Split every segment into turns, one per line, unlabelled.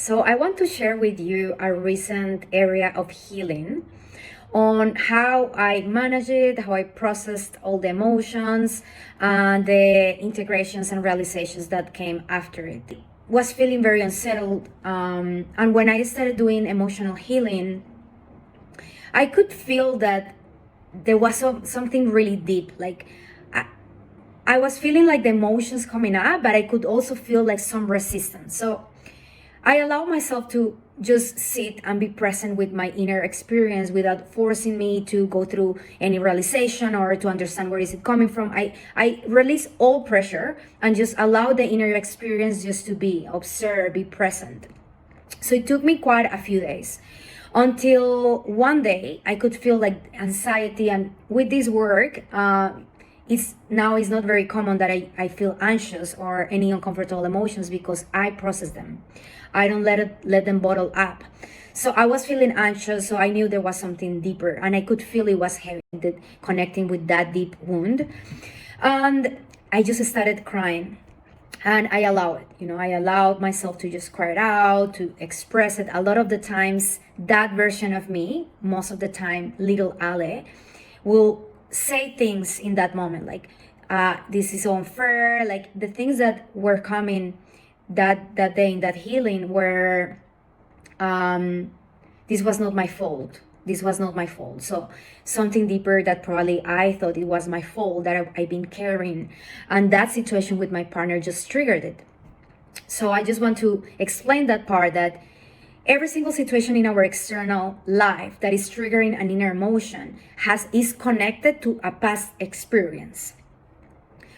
So, I want to share with you a recent area of healing on how I managed it, how I processed all the emotions and the integrations and realizations that came after it. Was feeling very unsettled, and when I started doing emotional healing, I could feel that there was something really deep. Like I, I was feeling like the emotions coming up, but I could also feel like some resistance. So I allow myself to just sit and be present with my inner experience without forcing me to go through any realization or to understand where is it coming from. I release all pressure and just allow the inner experience just to be, observe, be present. So it took me quite a few days until one day I could feel like anxiety. And with this work, it's not very common that I feel anxious or any uncomfortable emotions because I process them. I don't let them bottle up. So I was feeling anxious, so I knew there was something deeper, and I could feel it was heavy, connecting with that deep wound. And I just started crying, and I allow it. I allowed myself to just cry it out, to express it. A lot of the times, that version of me, most of the time, little Ale, will say things in that moment like, this is unfair, like the things that were coming that day in that healing were, this was not my fault. This was not my fault. So something deeper that probably I thought it was my fault that I've been carrying, and that situation with my partner just triggered it. So I just want to explain that part, that every single situation in our external life that is triggering an inner emotion is connected to a past experience.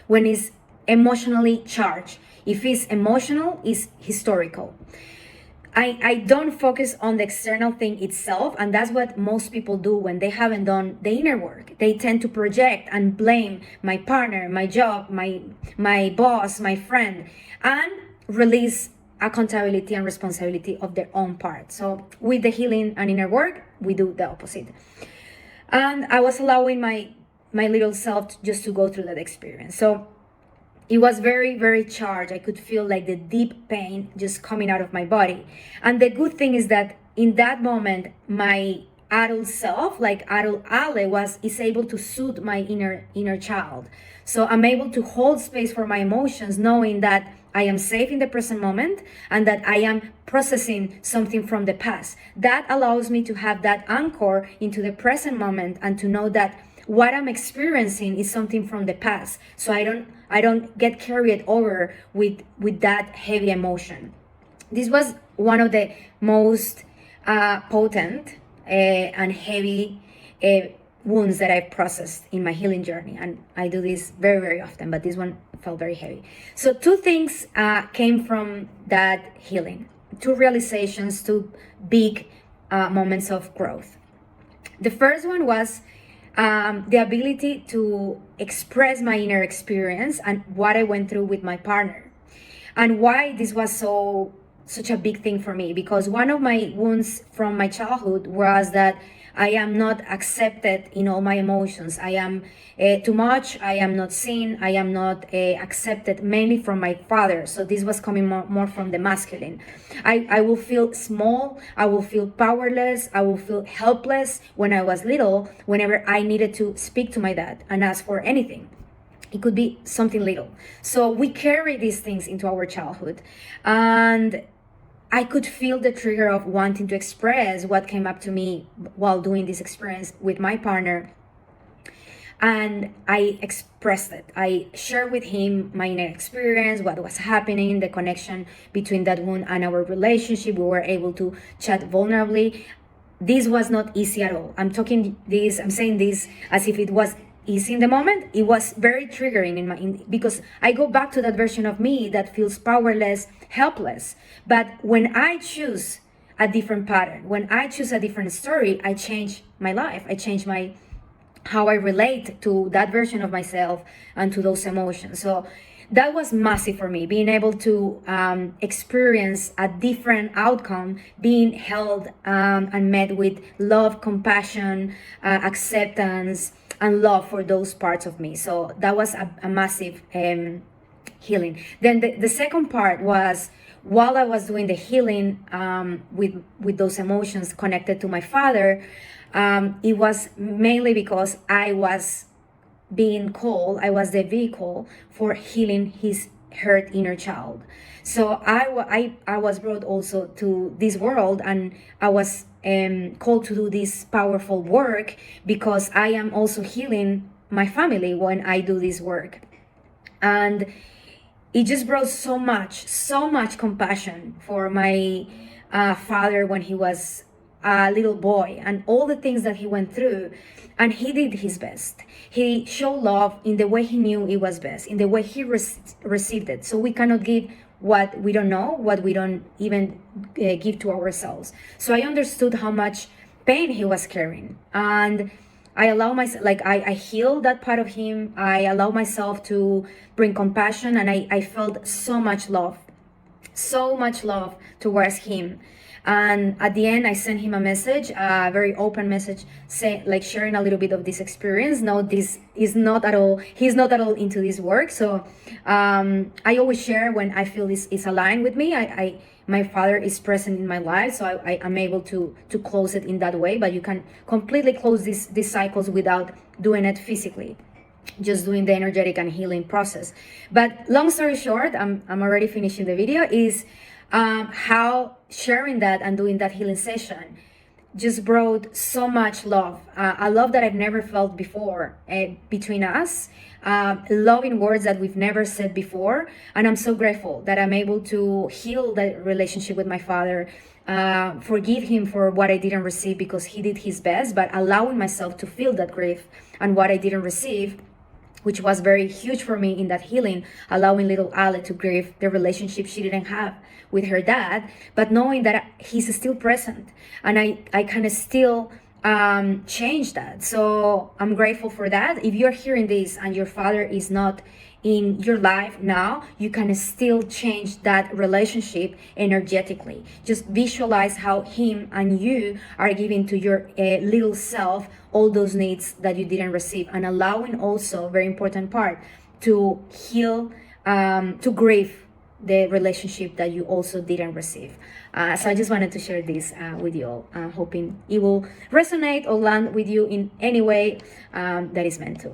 When it's emotionally charged, if it's emotional, it's historical. I don't focus on the external thing itself, and that's what most people do when they haven't done the inner work. They tend to project and blame my partner, my job, my boss, my friend, and release accountability and responsibility of their own part. So with the healing and inner work, we do the opposite. And I was allowing my little self just to go through that experience. So it was very, very charged. I could feel like the deep pain just coming out of my body. And the good thing is that in that moment, my adult self, like adult Ale, is able to soothe my inner child. So I'm able to hold space for my emotions, knowing that I am safe in the present moment and that I am processing something from the past. That allows me to have that anchor into the present moment and to know that what I'm experiencing is something from the past. So I don't get carried over with that heavy emotion. This was one of the most potent and heavy wounds that I've processed in my healing journey. And I do this very, very often, but this one felt very heavy. So two things came from that healing, two realizations, two big moments of growth. The first one was the ability to express my inner experience and what I went through with my partner, and why this was such a big thing for me. Because one of my wounds from my childhood was that I am not accepted in all my emotions. I am too much. I am not seen. I am not accepted, mainly from my father. So this was coming more from the masculine. I will feel small. I will feel powerless. I will feel helpless when I was little, whenever I needed to speak to my dad and ask for anything. It could be something little. So we carry these things into our childhood. And I could feel the trigger of wanting to express what came up to me while doing this experience with my partner. And I expressed it. I shared with him my inner experience, what was happening, the connection between that wound and our relationship. We were able to chat vulnerably. This was not easy at all. I'm saying this as if it was easy in the moment. It was very triggering because I go back to that version of me that feels powerless, helpless. But when I choose a different pattern, when I choose a different story, I change my life. I change how I relate to that version of myself and to those emotions. So that was massive for me, being able to experience a different outcome, being held and met with love, compassion, acceptance, and love for those parts of me. So that was a massive healing. Then the second part was while I was doing the healing with those emotions connected to my father, it was mainly because I was being called, I was the vehicle for healing his hurt inner child. So I was brought also to this world, and I was called to do this powerful work because I am also healing my family when I do this work. And it just brought so much compassion for my father when he was a little boy and all the things that he went through. And he did his best. He showed love in the way he knew it was best, in the way he received it. So we cannot give what we don't know, what we don't even give to ourselves. So I understood how much pain he was carrying. And I allow myself, like I heal that part of him. I allow myself to bring compassion, and I felt so much love towards him. And at the end, I sent him a message, a very open message, like sharing a little bit of this experience. No, this is not at all, he's not at all into this work. So I always share when I feel this is aligned with me. My father is present in my life, so I am able to close it in that way. But you can completely close these cycles without doing it physically, just doing the energetic and healing process. But long story short, I'm already finishing the video, is how sharing that and doing that healing session just brought so much love, a love that I've never felt before between us, love in words that we've never said before. And I'm so grateful that I'm able to heal that relationship with my father, forgive him for what I didn't receive because he did his best, but allowing myself to feel that grief and what I didn't receive, which was very huge for me in that healing, allowing little Ale to grieve the relationship she didn't have with her dad, but knowing that he's still present, and I kind of still change that. So I'm grateful for that. If you're hearing this and your father is not in your life now, you can still change that relationship energetically. Just visualize how him and you are giving to your little self all those needs that you didn't receive, and allowing also, very important part, to heal, to grieve the relationship that you also didn't receive. So I just wanted to share this with you all, hoping it will resonate or land with you in any way that is meant to.